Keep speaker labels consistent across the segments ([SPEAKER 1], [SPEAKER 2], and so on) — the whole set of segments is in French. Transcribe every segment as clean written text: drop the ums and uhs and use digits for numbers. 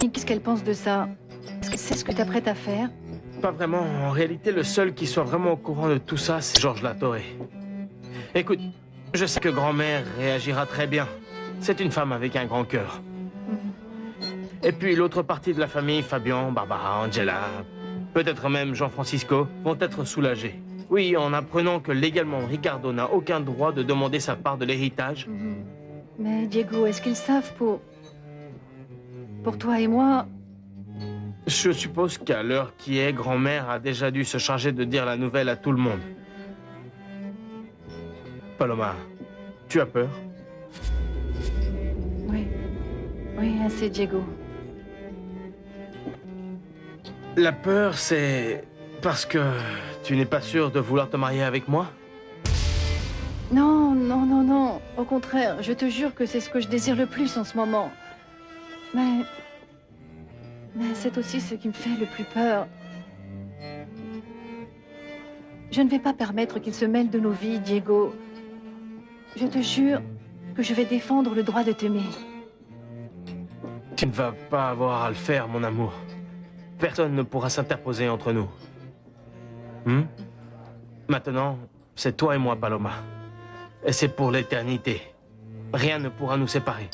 [SPEAKER 1] qu'est-ce qu'elle pense de ça? Est-ce que c'est ce que t'apprêtes à faire?
[SPEAKER 2] Pas vraiment. En réalité, le seul qui soit vraiment au courant de tout ça, c'est Georges Latorre. Écoute, je sais que grand-mère réagira très bien. C'est une femme avec un grand cœur. Et puis l'autre partie de la famille, Fabian, Barbara, Angela, peut-être même Jean-Francisco, vont être soulagés. Oui, en apprenant que légalement Ricardo n'a aucun droit de demander sa part de l'héritage.
[SPEAKER 1] Mais Diego, est-ce qu'ils savent pour toi et moi?
[SPEAKER 2] Je suppose qu'à l'heure qui est, grand-mère a déjà dû se charger de dire la nouvelle à tout le monde. Paloma, tu as peur?
[SPEAKER 1] Oui. Oui, assez, Diego.
[SPEAKER 2] La peur, c'est parce que tu n'es pas sûr de vouloir te marier avec moi?
[SPEAKER 1] Non, non, non, non. Au contraire, je te jure que c'est ce que je désire le plus en ce moment. Mais c'est aussi ce qui me fait le plus peur. Je ne vais pas permettre qu'il se mêle de nos vies, Diego. Je te jure que je vais défendre le droit de t'aimer.
[SPEAKER 2] Tu ne vas pas avoir à le faire, mon amour. Personne ne pourra s'interposer entre nous. Maintenant, c'est toi et moi, Paloma. Et c'est pour l'éternité. Rien ne pourra nous séparer.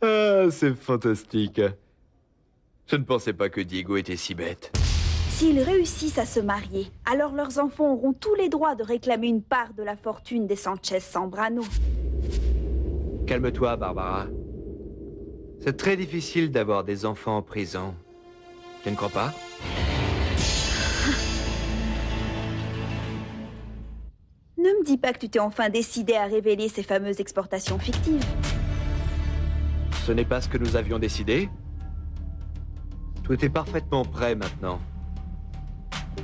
[SPEAKER 3] Ah, c'est fantastique. Je ne pensais pas que Diego était si bête.
[SPEAKER 4] S'ils réussissent à se marier, alors leurs enfants auront tous les droits de réclamer une part de la fortune des Sanchez Zambrano.
[SPEAKER 3] Calme-toi, Barbara. C'est très difficile d'avoir des enfants en prison. Tu ne crois pas?
[SPEAKER 4] Ne me dis pas que tu t'es enfin décidé à révéler ces fameuses exportations fictives.
[SPEAKER 3] Ce n'est pas ce que nous avions décidé. Tout est parfaitement prêt maintenant.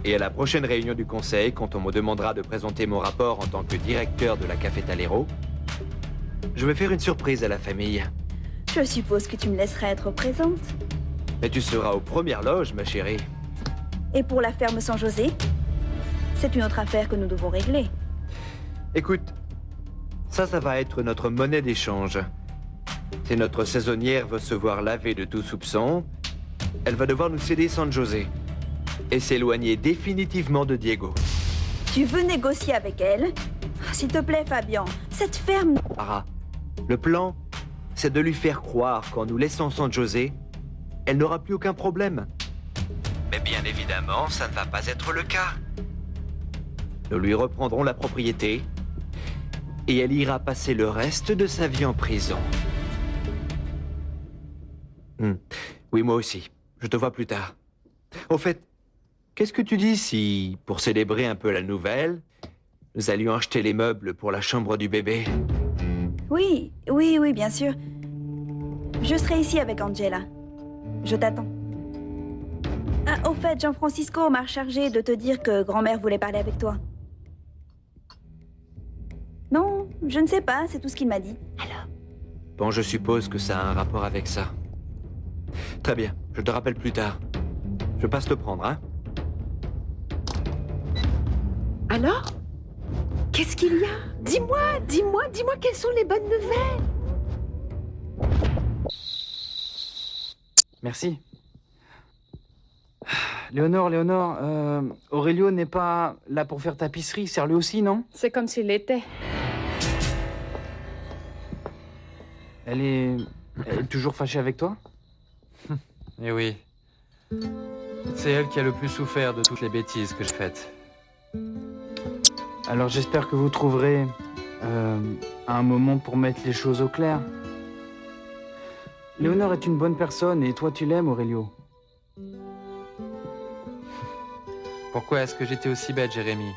[SPEAKER 3] Et à la prochaine réunion du conseil, quand on me demandera de présenter mon rapport en tant que directeur de la Cafetalero, je vais faire une surprise à la famille.
[SPEAKER 4] Je suppose que tu me laisseras être présente.
[SPEAKER 3] Mais tu seras aux premières loges, ma chérie.
[SPEAKER 4] Et pour la ferme San José, c'est une autre affaire que nous devons régler.
[SPEAKER 3] Écoute, ça va être notre monnaie d'échange. Si notre saisonnière veut se voir laver de tout soupçon, elle va devoir nous céder San José et s'éloigner définitivement de Diego.
[SPEAKER 4] Tu veux négocier avec elle? S'il te plaît, Fabian, cette ferme...
[SPEAKER 3] Barbara, le plan, c'est de lui faire croire qu'en nous laissant San José, elle n'aura plus aucun problème. Mais bien évidemment, ça ne va pas être le cas. Nous lui reprendrons la propriété et elle ira passer le reste de sa vie en prison. Oui, moi aussi. Je te vois plus tard. Au fait, qu'est-ce que tu dis si, pour célébrer un peu la nouvelle, nous allions acheter les meubles pour la chambre du bébé?
[SPEAKER 4] Oui, oui, oui, bien sûr. Je serai ici avec Angela. Je t'attends. Ah, au fait, Jean-Francisco m'a chargé de te dire que grand-mère voulait parler avec toi. Non, je ne sais pas, c'est tout ce qu'il m'a dit. Alors?
[SPEAKER 3] Bon, je suppose que ça a un rapport avec ça. Très bien, je te rappelle plus tard. Je passe te prendre, hein?
[SPEAKER 5] Alors? Qu'est-ce qu'il y a? Dis-moi quelles sont les bonnes nouvelles?
[SPEAKER 6] Merci. Léonore, Aurelio n'est pas là pour faire tapisserie, sers-lui aussi, non?
[SPEAKER 7] C'est comme s'il l'était.
[SPEAKER 6] Elle est toujours fâchée avec toi?
[SPEAKER 8] Eh oui. C'est elle qui a le plus souffert de toutes les bêtises que j'ai faites.
[SPEAKER 6] Alors j'espère que vous trouverez un moment pour mettre les choses au clair. Léonore est une bonne personne et toi tu l'aimes, Aurelio.
[SPEAKER 8] Pourquoi est-ce que j'étais aussi bête, Jérémy?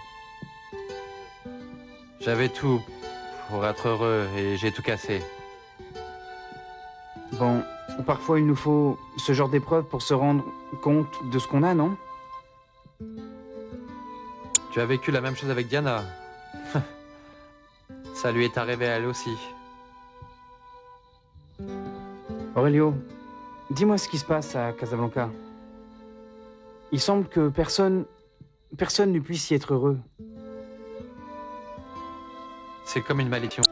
[SPEAKER 8] J'avais tout pour être heureux et j'ai tout cassé.
[SPEAKER 6] Bon, parfois il nous faut ce genre d'épreuve pour se rendre compte de ce qu'on a, non?
[SPEAKER 8] Tu as vécu la même chose avec Diana. Ça lui est arrivé à elle aussi.
[SPEAKER 6] Aurelio, dis-moi ce qui se passe à Casablanca. Il semble que personne ne puisse y être heureux.
[SPEAKER 8] C'est comme une malédiction.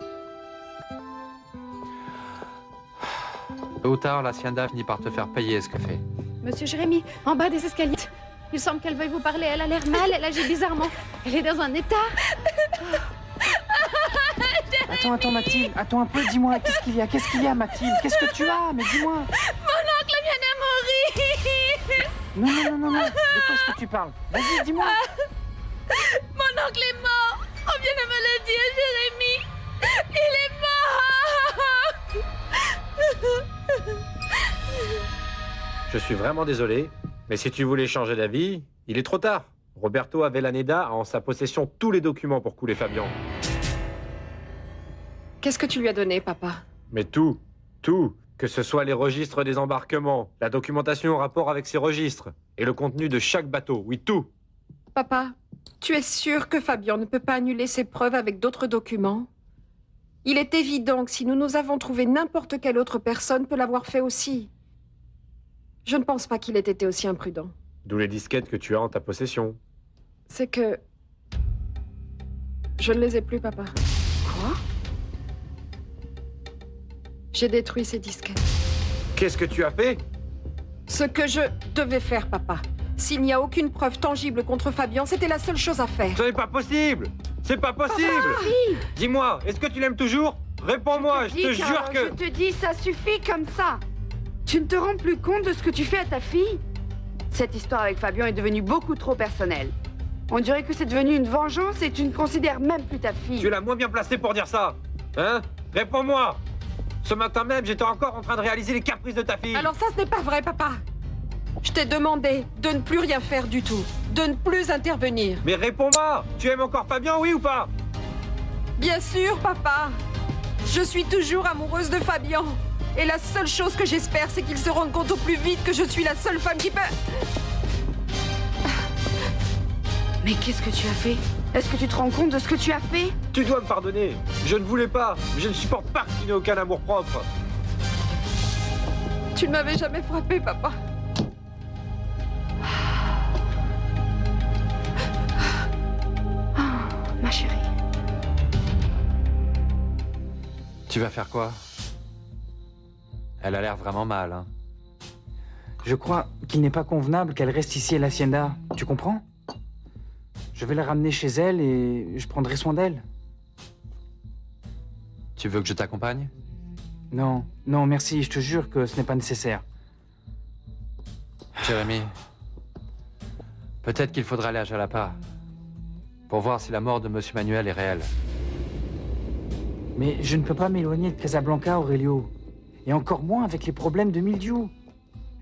[SPEAKER 8] Tôt ou tard, l'Hacienda finit par te faire payer ce qu'elle fait.
[SPEAKER 1] Monsieur Jérémy, en bas des escaliers. Il semble qu'elle veuille vous parler. Elle a l'air mal, elle agit bizarrement. Elle est dans un état.
[SPEAKER 6] Attends, Mathilde, attends un peu, dis-moi, qu'est-ce qu'il y a, Mathilde? Qu'est-ce que tu as? Mais dis-moi.
[SPEAKER 1] Mon oncle vient de mourir.
[SPEAKER 6] Non, de quoi est-ce que tu parles? Vas-y, dis-moi.
[SPEAKER 1] Mon oncle est mort. On vient de me le dire, Jérémy. Il est mort.
[SPEAKER 7] Je suis vraiment désolé, mais si tu voulais changer d'avis, il est trop tard. Roberto Avellaneda a en sa possession tous les documents pour couler Fabian.
[SPEAKER 5] Qu'est-ce que tu lui as donné, papa?
[SPEAKER 7] Mais tout. Que ce soit les registres des embarquements, la documentation en rapport avec ces registres, et le contenu de chaque bateau, oui, tout.
[SPEAKER 5] Papa, tu es sûr que Fabian ne peut pas annuler ses preuves avec d'autres documents? Il est évident que si nous avons trouvé n'importe quelle autre personne peut l'avoir fait aussi. Je ne pense pas qu'il ait été aussi imprudent.
[SPEAKER 7] D'où les disquettes que tu as en ta possession.
[SPEAKER 5] C'est que... je ne les ai plus, papa. Quoi? J'ai détruit ces disquettes.
[SPEAKER 7] Qu'est-ce que tu as fait?
[SPEAKER 5] Ce que je devais faire, papa. S'il n'y a aucune preuve tangible contre Fabian, c'était la seule chose à faire.
[SPEAKER 7] Ce n'est pas possible! C'est pas possible! Dis-moi, est-ce que tu l'aimes toujours? Réponds-moi, je te jure que...
[SPEAKER 9] Je te dis, ça suffit comme ça. Tu ne te rends plus compte de ce que tu fais à ta fille? Cette histoire avec Fabian est devenue beaucoup trop personnelle. On dirait que c'est devenu une vengeance et tu ne considères même plus ta fille.
[SPEAKER 7] Tu es la moins bien placée pour dire ça. Hein? Réponds-moi! Ce matin même, j'étais encore en train de réaliser les caprices de ta fille.
[SPEAKER 5] Alors ça, ce n'est pas vrai, papa. Je t'ai demandé de ne plus rien faire du tout, de ne plus intervenir.
[SPEAKER 7] Mais réponds-moi! Tu aimes encore Fabian, oui ou pas?
[SPEAKER 5] Bien sûr, papa. Je suis toujours amoureuse de Fabian. Et la seule chose que j'espère, c'est qu'il se rende compte au plus vite que je suis la seule femme qui peut...
[SPEAKER 9] Mais qu'est-ce que tu as fait? Est-ce que tu te rends compte de ce que tu as fait?
[SPEAKER 7] Tu dois me pardonner. Je ne voulais pas. Je ne supporte pas que tu n'aies aucun amour-propre.
[SPEAKER 5] Tu ne m'avais jamais frappé, papa.
[SPEAKER 9] Ma chérie.
[SPEAKER 8] Tu vas faire quoi? Elle a l'air vraiment mal, hein.
[SPEAKER 6] Je crois qu'il n'est pas convenable qu'elle reste ici à l'Hacienda. Tu comprends? Je vais la ramener chez elle et je prendrai soin d'elle.
[SPEAKER 8] Tu veux que je t'accompagne?
[SPEAKER 6] Non, merci, je te jure que ce n'est pas nécessaire.
[SPEAKER 8] Jérémy, peut-être qu'il faudra aller à Jalapa pour voir si la mort de Monsieur Manuel est réelle.
[SPEAKER 6] Mais je ne peux pas m'éloigner de Casablanca, Aurelio. Et encore moins avec les problèmes de mildiou.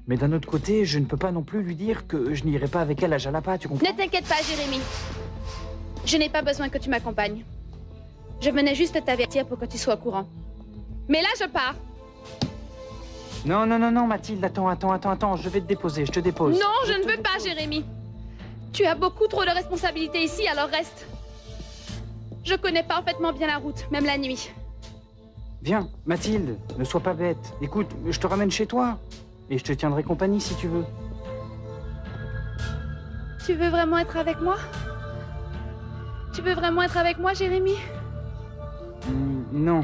[SPEAKER 6] Mais d'un autre côté, je ne peux pas non plus lui dire que je n'irai pas avec elle à Jalapa, tu comprends?
[SPEAKER 10] Ne t'inquiète pas, Jérémy. Je n'ai pas besoin que tu m'accompagnes. Je venais juste t'avertir pour que tu sois au courant. Mais là, je pars.
[SPEAKER 6] Non, Mathilde, attends, je vais te déposer, je te dépose.
[SPEAKER 10] Non, je ne veux pas, Jérémy. Tu as beaucoup trop de responsabilités ici, alors reste. Je connais parfaitement bien la route, même la nuit.
[SPEAKER 6] Viens, Mathilde, ne sois pas bête. Écoute, je te ramène chez toi. Et je te tiendrai compagnie si tu veux.
[SPEAKER 10] Tu veux vraiment être avec moi? Tu veux vraiment être avec moi, Jérémy?
[SPEAKER 6] Non.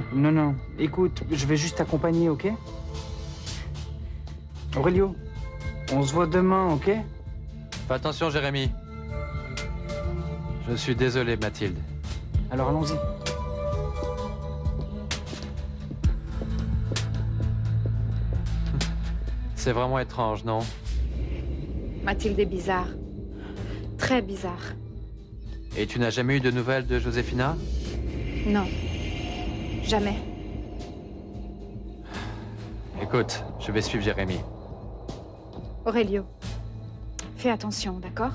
[SPEAKER 6] Écoute, je vais juste t'accompagner, ok? Aurelio, on se voit demain, ok?
[SPEAKER 8] Fais attention, Jérémy. Je suis désolé, Mathilde.
[SPEAKER 6] Alors allons-y.
[SPEAKER 8] C'est vraiment étrange, non?
[SPEAKER 10] Mathilde est bizarre. Très bizarre.
[SPEAKER 8] Et tu n'as jamais eu de nouvelles de Josefina?
[SPEAKER 10] Non. Jamais.
[SPEAKER 8] Écoute, je vais suivre Jérémy.
[SPEAKER 10] Aurelio, fais attention, d'accord?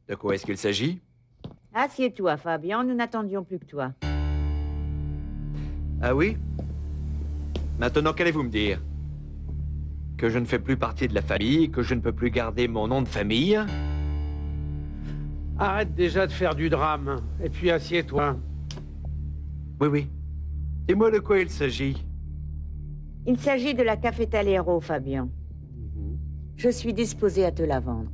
[SPEAKER 3] De quoi est-ce qu'il s'agit?
[SPEAKER 11] Assieds-toi, Fabian, nous n'attendions plus que toi.
[SPEAKER 3] Ah oui? Maintenant, qu'allez-vous me dire? Que je ne fais plus partie de la famille, que je ne peux plus garder mon nom de famille?
[SPEAKER 11] Arrête déjà de faire du drame, et puis assieds-toi.
[SPEAKER 3] Oui, oui. Dis-moi de quoi il s'agit.
[SPEAKER 12] Il s'agit de la Cafetalero, Fabian. Je suis disposée à te la vendre.